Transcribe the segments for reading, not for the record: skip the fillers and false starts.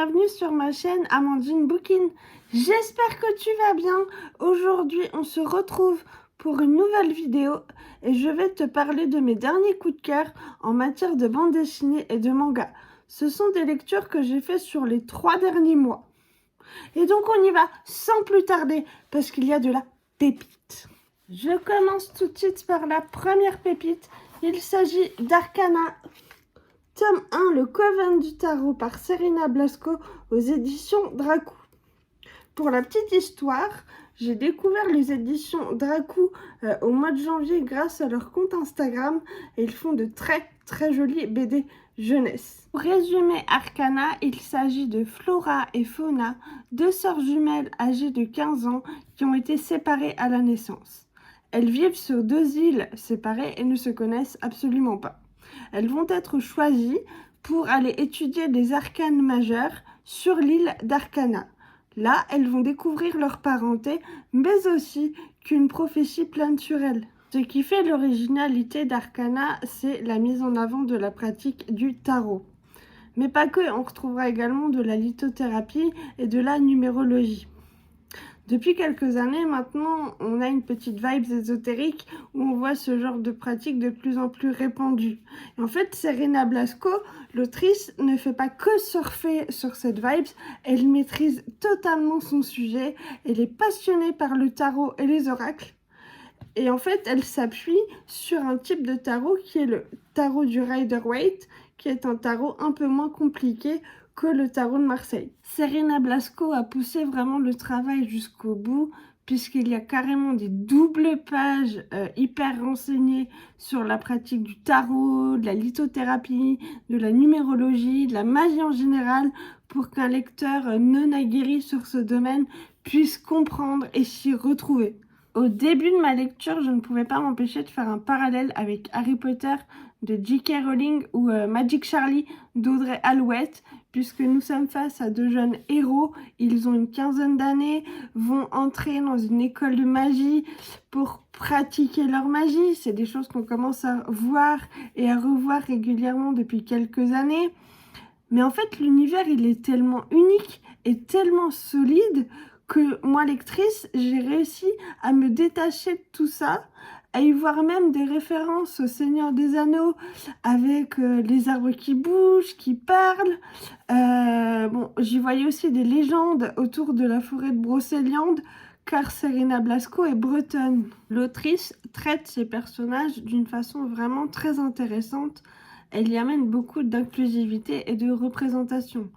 bienvenue sur ma chaîne Amandine Bookin. J'espère que tu vas bien. Aujourd'hui, on se retrouve pour une nouvelle vidéo et je vais te parler de mes derniers coups de cœur en matière de bande dessinée et de manga. Ce sont des lectures que j'ai faites sur les 3 derniers mois. Et donc on y va sans plus tarder parce qu'il y a de la pépite. Je commence tout de suite par la première pépite. Il s'agit d'Arcana. Tome 1, le Coven du Tarot par Serena Blasco aux éditions Dracou. Pour la petite histoire, j'ai découvert les éditions Dracou au mois de janvier grâce à leur compte Instagram et ils font de très jolies BD jeunesse. Pour résumer Arcana, il s'agit de Flora et Fauna, deux sœurs jumelles âgées de 15 ans qui ont été séparées à la naissance. Elles vivent sur 2 îles séparées et ne se connaissent absolument pas. Elles vont être choisies pour aller étudier les arcanes majeures sur l'île d'Arcana. Là, elles vont découvrir leur parenté, mais aussi qu'une prophétie plane sur elles. Ce qui fait l'originalité d'Arcana, c'est la mise en avant de la pratique du tarot. Mais pas que, on retrouvera également de la lithothérapie et de la numérologie. Depuis quelques années maintenant, on a une petite vibe ésotérique où on voit ce genre de pratique de plus en plus répandue. Et en fait, Serena Blasco, l'autrice, ne fait pas que surfer sur cette vibe, elle maîtrise totalement son sujet, elle est passionnée par le tarot et les oracles. Et en fait, elle s'appuie sur un type de tarot qui est le tarot du Rider-Waite, qui est un tarot un peu moins compliqué que le tarot de Marseille. Serena Blasco a poussé vraiment le travail jusqu'au bout, puisqu'il y a carrément des doubles pages hyper renseignées sur la pratique du tarot, de la lithothérapie, de la numérologie, de la magie en général, pour qu'un lecteur non aguerri sur ce domaine puisse comprendre et s'y retrouver. Au début de ma lecture, je ne pouvais pas m'empêcher de faire un parallèle avec Harry Potter de J.K. Rowling ou Magic Charlie d'Audrey Alouette, puisque nous sommes face à 2 jeunes héros, ils ont une 15aine d'années, vont entrer dans une école de magie pour pratiquer leur magie. C'est des choses qu'on commence à voir et à revoir régulièrement depuis quelques années. Mais en fait, l'univers, il est tellement unique et tellement solide que moi, lectrice, j'ai réussi à me détacher de tout ça, à y voir même des références au Seigneur des Anneaux avec les arbres qui bougent, qui parlent. Bon, j'y voyais aussi des légendes autour de la forêt de Brocéliande, car Serena Blasco est bretonne. L'autrice traite ses personnages d'une façon vraiment très intéressante. Elle y amène beaucoup d'inclusivité et de représentation.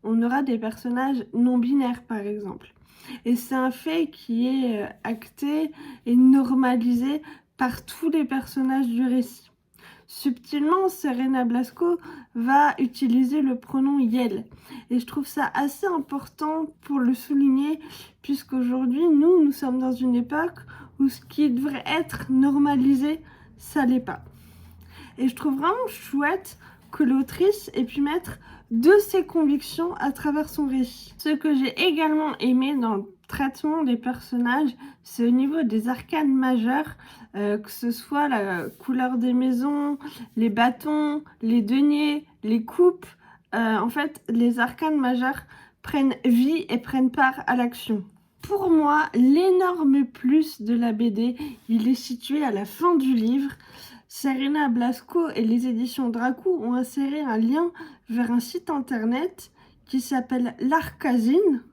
On aura des personnages non binaires, par exemple. Et c'est un fait qui est acté et normalisé par tous les personnages du récit. Subtilement, Serena Blasco va utiliser le pronom Yel. Et je trouve ça assez important pour le souligner, puisqu'aujourd'hui, nous sommes dans une époque où ce qui devrait être normalisé, ça l'est pas. Et je trouve vraiment chouette que l'autrice ait pu mettre de ses convictions à travers son récit. Ce que j'ai également aimé dans le traitement des personnages, c'est au niveau des arcanes majeures, que ce soit la couleur des maisons, les bâtons, les deniers, les coupes. En fait, les arcanes majeures prennent vie et prennent part à l'action. Pour moi, l'énorme plus de la BD, il est situé à la fin du livre. Serena Blasco et les éditions Dracou ont inséré un lien vers un site internet qui s'appelle l'Arcazine.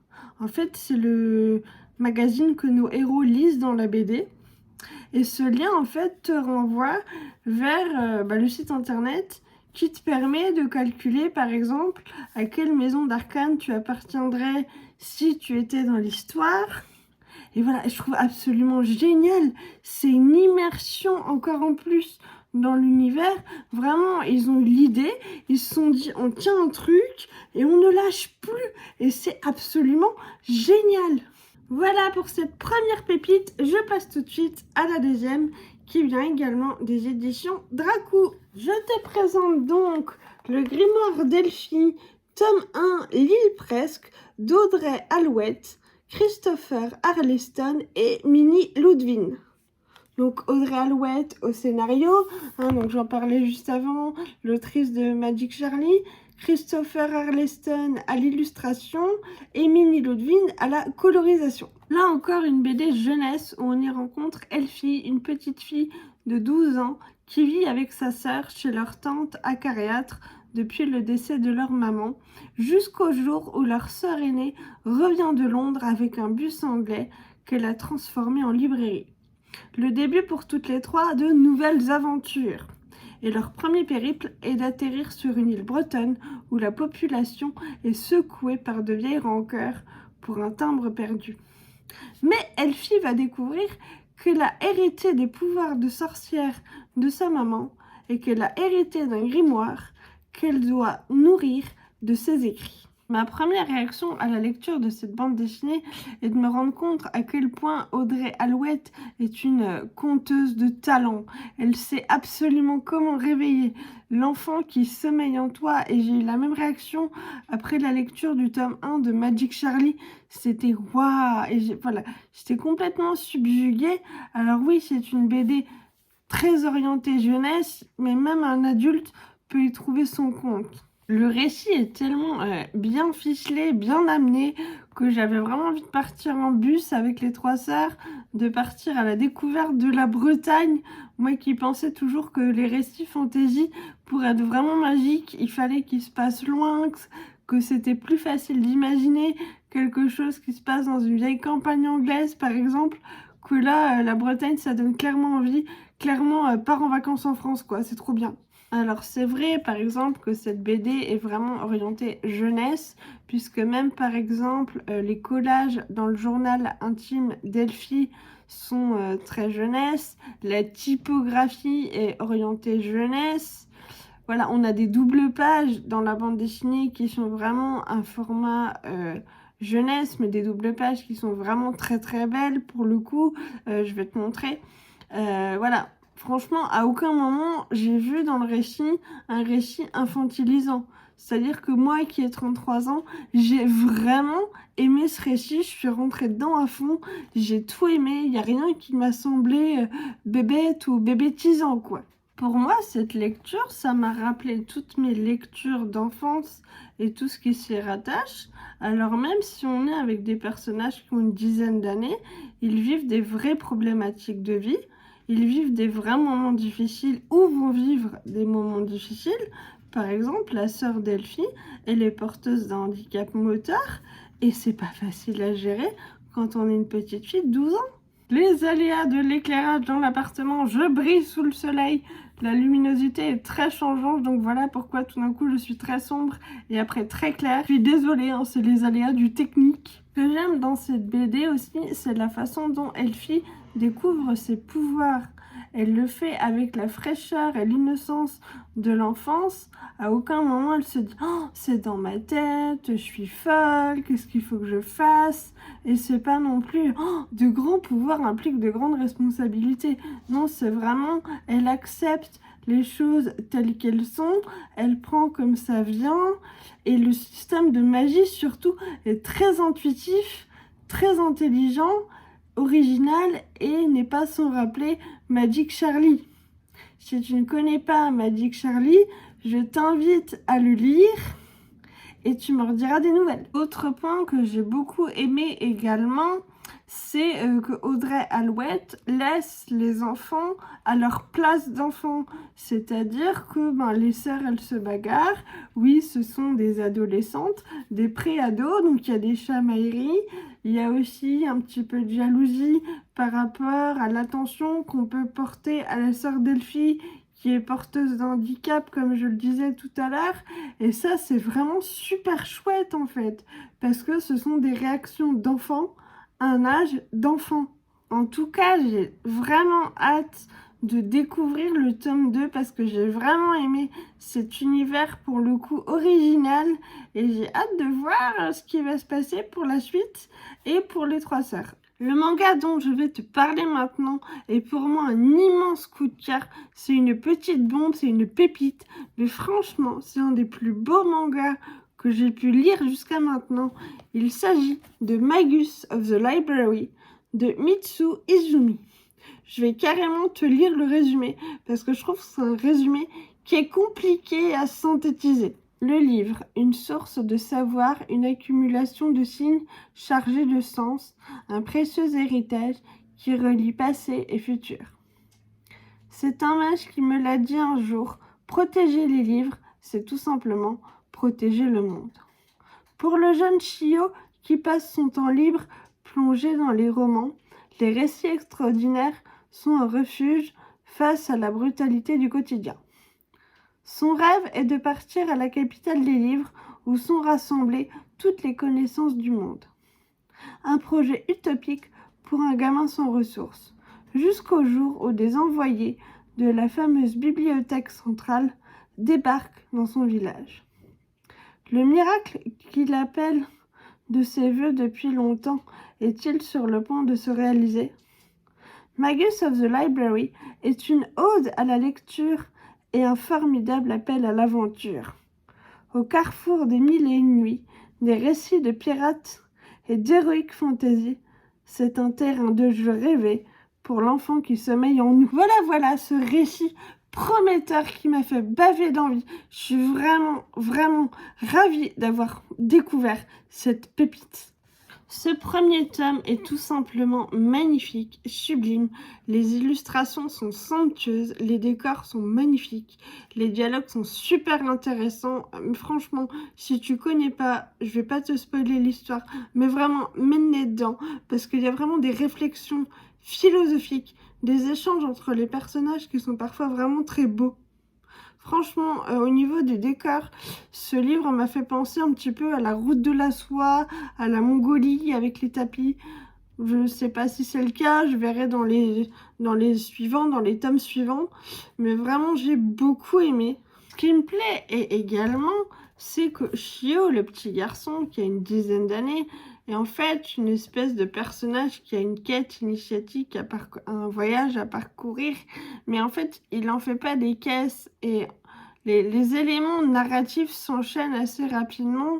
En fait, c'est le magazine que nos héros lisent dans la BD. Et ce lien, en fait, te renvoie vers le site internet qui te permet de calculer, par exemple, à quelle maison d'arcane tu appartiendrais si tu étais dans l'histoire. Et voilà, je trouve absolument génial. C'est une immersion encore en plus dans l'univers. Vraiment, ils ont eu l'idée, ils se sont dit, on tient un truc et on ne lâche plus. Et c'est absolument génial. Voilà pour cette première pépite. Je passe tout de suite à la deuxième qui vient également des éditions Dracou. Je te présente donc le Grimoire Delphi, tome 1, L'île presque, d'Audrey Alouette, Christopher Arleston et Minnie Ludwin. Donc Audrey Alouette au scénario, donc j'en parlais juste avant, l'autrice de Magic Charlie. Christopher Arleston à l'illustration et Minnie Ludwig à la colorisation. Là encore une BD jeunesse où on y rencontre Elfie, une petite fille de 12 ans qui vit avec sa sœur chez leur tante acariâtre depuis le décès de leur maman, jusqu'au jour où leur sœur aînée revient de Londres avec un bus anglais qu'elle a transformé en librairie. Le début pour toutes les trois de nouvelles aventures. Et leur premier périple est d'atterrir sur une île bretonne où la population est secouée par de vieilles rancœurs pour un timbre perdu. Mais Elfie va découvrir qu'elle a hérité des pouvoirs de sorcière de sa maman et qu'elle a hérité d'un grimoire qu'elle doit nourrir de ses écrits. Ma première réaction à la lecture de cette bande dessinée est de me rendre compte à quel point Audrey Alouette est une conteuse de talent. Elle sait absolument comment réveiller l'enfant qui sommeille en toi, et j'ai eu la même réaction après la lecture du tome 1 de Magic Charlie. C'était waouh, et voilà, j'étais complètement subjuguée. Alors oui, c'est une BD très orientée jeunesse, mais même un adulte peut y trouver son compte. Le récit est tellement bien ficelé, bien amené, que j'avais vraiment envie de partir en bus avec les trois sœurs, de partir à la découverte de la Bretagne. Moi qui pensais toujours que les récits fantasy, pour être vraiment magiques, il fallait qu'ils se passent loin, que c'était plus facile d'imaginer quelque chose qui se passe dans une vieille campagne anglaise, par exemple, que là, la Bretagne, ça donne clairement envie. Clairement, part en vacances en France, quoi, c'est trop bien. Alors c'est vrai par exemple que cette BD est vraiment orientée jeunesse, puisque même par exemple les collages dans le journal intime d'Elfie sont très jeunesse, la typographie est orientée jeunesse. Voilà, on a des doubles pages dans la bande dessinée qui sont vraiment un format jeunesse, mais des doubles pages qui sont vraiment très très belles pour le coup. Je vais te montrer. Voilà. Franchement, à aucun moment, j'ai vu dans le récit un récit infantilisant. C'est-à-dire que moi, qui ai 33 ans, j'ai vraiment aimé ce récit. Je suis rentrée dedans à fond. J'ai tout aimé. Il n'y a rien qui m'a semblé bébête ou bébétisant, quoi. Pour moi, cette lecture, ça m'a rappelé toutes mes lectures d'enfance et tout ce qui s'y rattache. Alors même si on est avec des personnages qui ont une dizaine d'années, ils vivent des vraies problématiques de vie. Ils vivent des vrais moments difficiles ou vont vivre des moments difficiles. Par exemple, la sœur d'Elfie, elle est porteuse d'un handicap moteur et c'est pas facile à gérer quand on est une petite fille de 12 ans. Les aléas de l'éclairage dans l'appartement, je brille sous le soleil. La luminosité est très changeante, donc voilà pourquoi tout d'un coup je suis très sombre et après très claire. Je suis désolée, hein, c'est les aléas du technique. Ce que j'aime dans cette BD aussi, c'est la façon dont Elfie découvre ses pouvoirs. Elle le fait avec la fraîcheur et l'innocence de l'enfance. À aucun moment elle se dit oh, c'est dans ma tête, je suis folle, qu'est-ce qu'il faut que je fasse? Et c'est pas non plus oh, de grands pouvoirs impliquent de grandes responsabilités. Non, c'est vraiment elle accepte les choses telles qu'elles sont, elle prend comme ça vient, et le système de magie surtout est très intuitif, très intelligent, original et n'est pas sans rappeler Magic Charlie. Si tu ne connais pas Magic Charlie, je t'invite à le lire et tu me rediras des nouvelles. Autre point que j'ai beaucoup aimé également, c'est que Audrey Alouette laisse les enfants à leur place d'enfants. C'est-à-dire que les sœurs, elles se bagarrent. Oui, ce sont des adolescentes, des pré-ados, donc il y a des chamailleries. Il y a aussi un petit peu de jalousie par rapport à l'attention qu'on peut porter à la sœur d'Elfie, qui est porteuse d'handicap, comme je le disais tout à l'heure. Et ça, c'est vraiment super chouette, en fait, parce que ce sont des réactions d'enfants à un âge d'enfant. En tout cas, j'ai vraiment hâte de découvrir le tome 2 parce que j'ai vraiment aimé cet univers pour le coup original et j'ai hâte de voir ce qui va se passer pour la suite et pour les trois sœurs. Le manga dont je vais te parler maintenant est pour moi un immense coup de cœur. C'est une petite bombe, c'est une pépite, mais franchement, c'est un des plus beaux mangas que j'ai pu lire jusqu'à maintenant. Il s'agit de Magus of the Library de Mitsu Izumi. Je vais carrément te lire le résumé parce que je trouve que c'est un résumé qui est compliqué à synthétiser. Le livre, une source de savoir, une accumulation de signes chargés de sens, un précieux héritage qui relie passé et futur. C'est un mage qui me l'a dit un jour, protéger les livres, c'est tout simplement protéger le monde. Pour le jeune Chio qui passe son temps libre plongé dans les romans, les récits extraordinaires sont un refuge face à la brutalité du quotidien. Son rêve est de partir à la capitale des livres où sont rassemblées toutes les connaissances du monde. Un projet utopique pour un gamin sans ressources, jusqu'au jour où des envoyés de la fameuse bibliothèque centrale débarquent dans son village. Le miracle qu'il appelle de ses vœux depuis longtemps est-il sur le point de se réaliser? Magus of the Library est une ode à la lecture et un formidable appel à l'aventure. Au carrefour des mille et une nuits, des récits de pirates et d'heroic fantasy, c'est un terrain de jeu rêvé pour l'enfant qui sommeille en nous. Voilà ce récit prometteur qui m'a fait baver d'envie. Je suis vraiment ravie d'avoir découvert cette pépite. Ce premier tome est tout simplement magnifique, sublime. Les illustrations sont somptueuses, les décors sont magnifiques, les dialogues sont super intéressants. Franchement, si tu connais pas, je vais pas te spoiler l'histoire, mais vraiment mène-les dedans parce qu'il y a vraiment des réflexions philosophiques, des échanges entre les personnages qui sont parfois vraiment très beaux. Franchement, au niveau des décors, ce livre m'a fait penser un petit peu à la route de la soie, à la Mongolie avec les tapis. Je ne sais pas si c'est le cas, je verrai dans les tomes suivants. Mais vraiment, j'ai beaucoup aimé. Ce qui me plaît également, c'est que Chio, le petit garçon qui a une dizaine d'années, est en fait une espèce de personnage qui a une quête initiatique, un voyage à parcourir. Mais en fait, il n'en fait pas des caisses et les éléments narratifs s'enchaînent assez rapidement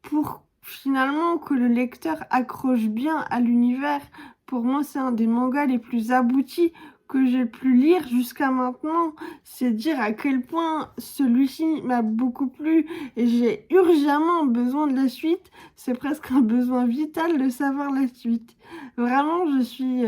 pour finalement que le lecteur accroche bien à l'univers. Pour moi, c'est un des mangas les plus aboutis que j'ai pu lire jusqu'à maintenant. C'est dire à quel point celui-ci m'a beaucoup plu et j'ai urgemment besoin de la suite. C'est presque un besoin vital de savoir la suite. Vraiment, je suis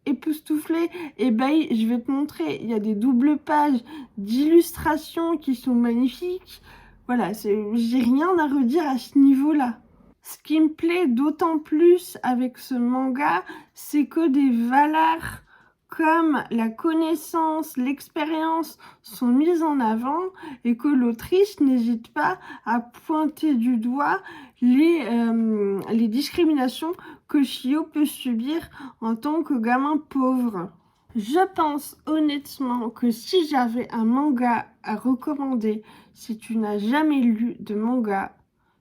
époustouflée, ébahie. Je vais te montrer, il y a des doubles pages d'illustrations qui sont magnifiques. Voilà, j'ai rien à redire à ce niveau-là. Ce qui me plaît d'autant plus avec ce manga, c'est que des valeurs comme la connaissance, l'expérience sont mises en avant et que l'autrice n'hésite pas à pointer du doigt les discriminations que Chio peut subir en tant que gamin pauvre. Je pense honnêtement que si j'avais un manga à recommander, si tu n'as jamais lu de manga,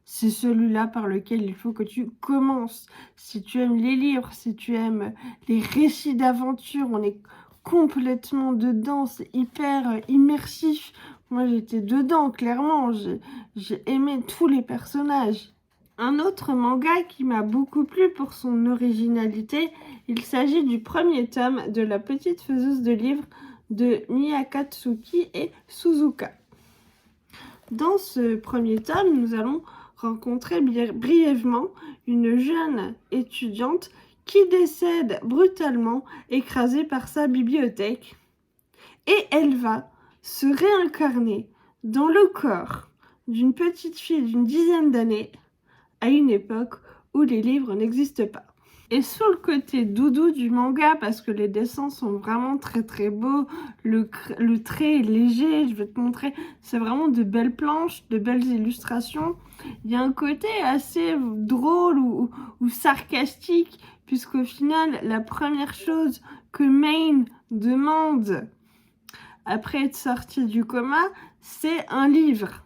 c'est celui-là par lequel il faut que tu commences. Si tu aimes les livres, si tu aimes les récits d'aventure, on est complètement dedans, c'est hyper immersif. Moi j'étais dedans, clairement, j'ai aimé tous les personnages. Un autre manga qui m'a beaucoup plu pour son originalité, il s'agit du premier tome de La petite faiseuse de livres de Miyakatsuki et Suzuka. Dans ce premier tome, nous allons rencontrer brièvement une jeune étudiante qui décède brutalement, écrasée par sa bibliothèque. Et elle va se réincarner dans le corps d'une petite fille d'une dizaine d'années, à une époque où les livres n'existent pas. Et sur le côté doudou du manga, parce que les dessins sont vraiment très beaux, le trait est léger, je vais te montrer, c'est vraiment de belles planches, de belles illustrations. Il y a un côté assez drôle ou sarcastique, puisqu'au final, la première chose que Main demande après être sortie du coma, c'est un livre.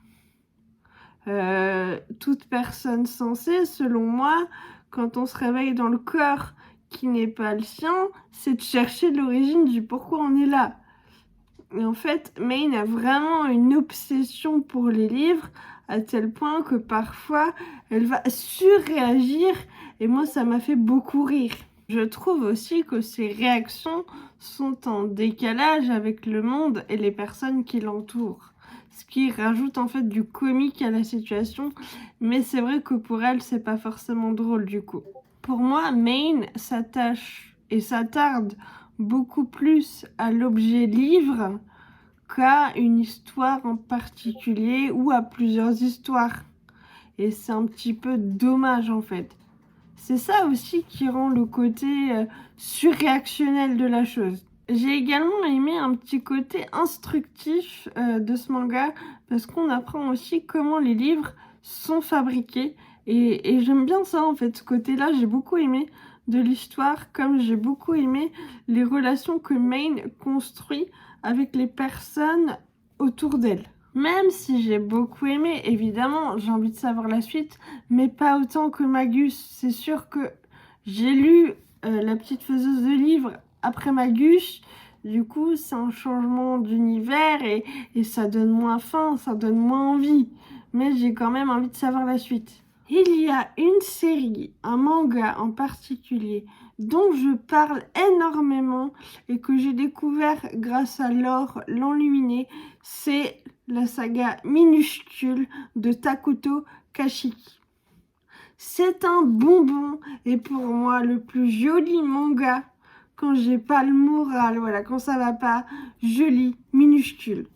Toute personne sensée, selon moi, quand on se réveille dans le corps qui n'est pas le sien, c'est de chercher l'origine du pourquoi on est là. Et en fait, Main a vraiment une obsession pour les livres, à tel point que parfois, elle va surréagir, et moi, ça m'a fait beaucoup rire. Je trouve aussi que ses réactions sont en décalage avec le monde et les personnes qui l'entourent. Ce qui rajoute en fait du comique à la situation. Mais c'est vrai que pour elle, c'est pas forcément drôle du coup. Pour moi, Maine s'attache et s'attarde beaucoup plus à l'objet livre qu'à une histoire en particulier ou à plusieurs histoires. Et c'est un petit peu dommage en fait. C'est ça aussi qui rend le côté surréactionnel de la chose. J'ai également aimé un petit côté instructif de ce manga parce qu'on apprend aussi comment les livres sont fabriqués et j'aime bien ça en fait, ce côté-là, j'ai beaucoup aimé de l'histoire comme j'ai beaucoup aimé les relations que Maine construit avec les personnes autour d'elle. Même si j'ai beaucoup aimé, évidemment, j'ai envie de savoir la suite, mais pas autant que Magus. C'est sûr que j'ai lu La petite faiseuse de livres après Magus. Du coup, c'est un changement d'univers et ça donne moins faim, ça donne moins envie. Mais j'ai quand même envie de savoir la suite. Il y a une série, un manga en particulier, dont je parle énormément et que j'ai découvert grâce à Laure l'Enluminée, c'est la saga Minuscule de Takuto Kashiki. C'est un bonbon et pour moi le plus joli manga quand j'ai pas le moral, voilà, quand ça va pas, je lis Minuscule.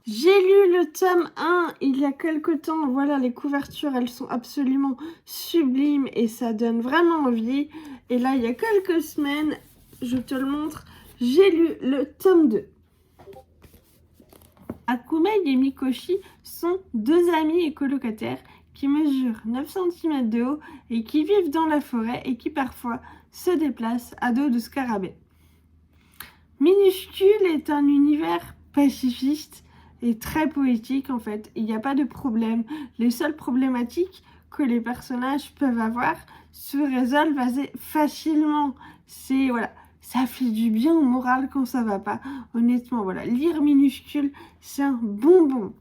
J'ai lu le tome 1 il y a quelque temps, voilà, les couvertures, elles sont absolument sublimes et ça donne vraiment envie. Et là, il y a quelques semaines, je te le montre, j'ai lu le tome 2. Akumei et Mikoshi sont deux amis et colocataires qui mesurent 9 cm de haut et qui vivent dans la forêt et qui parfois se déplacent à dos de scarabées. Minuscule est un univers pacifiste et très poétique en fait. Il n'y a pas de problème. Les seules problématiques que les personnages peuvent avoir se résolvent assez facilement. C'est voilà, ça fait du bien au moral quand ça va pas. Honnêtement, voilà, lire Minuscule, c'est un bonbon.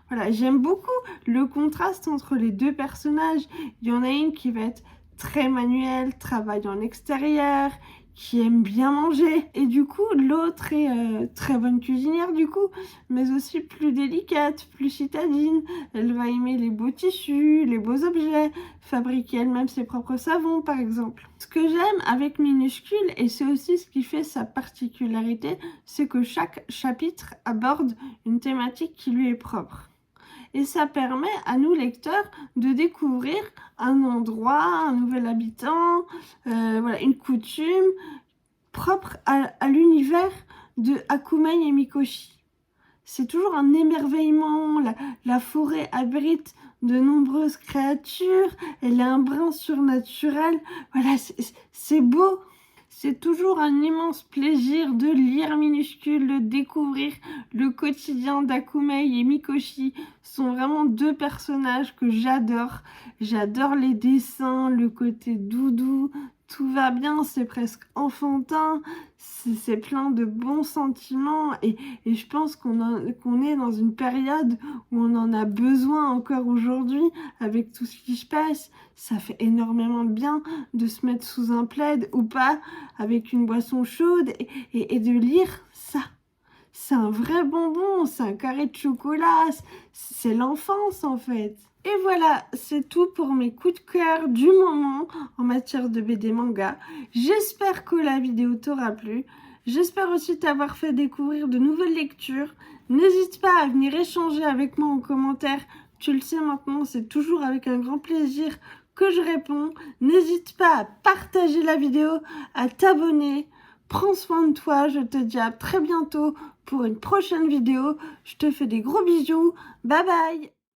Voilà, j'aime beaucoup le contraste entre les deux personnages. Il y en a une qui va être très manuelle, travaille en extérieur, qui aime bien manger. Et du coup, l'autre est très bonne cuisinière du coup, mais aussi plus délicate, plus citadine. Elle va aimer les beaux tissus, les beaux objets, fabriquer elle-même ses propres savons par exemple. Ce que j'aime avec Minuscule, et c'est aussi ce qui fait sa particularité, c'est que chaque chapitre aborde une thématique qui lui est propre. Et ça permet à nous lecteurs de découvrir un endroit, un nouvel habitant, voilà, une coutume propre à l'univers de Akumei et Mikoshi. C'est toujours un émerveillement, la forêt abrite de nombreuses créatures, elle a un brin surnaturel, voilà, c'est beau. C'est toujours un immense plaisir de lire Minuscule, de découvrir le quotidien d'Akumei et Mikoshi. Ce sont vraiment deux personnages que j'adore. J'adore les dessins, le côté doudou, tout va bien, c'est presque enfantin, c'est plein de bons sentiments et je pense qu'on est dans une période où on en a besoin encore aujourd'hui avec tout ce qui se passe. Ça fait énormément de bien de se mettre sous un plaid ou pas avec une boisson chaude et de lire ça. C'est un vrai bonbon, c'est un carré de chocolat, c'est l'enfance en fait. Et voilà, c'est tout pour mes coups de cœur du moment en matière de BD manga. J'espère que la vidéo t'aura plu. J'espère aussi t'avoir fait découvrir de nouvelles lectures. N'hésite pas à venir échanger avec moi en commentaire. Tu le sais maintenant, c'est toujours avec un grand plaisir que je réponds. N'hésite pas à partager la vidéo, à t'abonner. Prends soin de toi, je te dis à très bientôt pour une prochaine vidéo. Je te fais des gros bisous. Bye bye!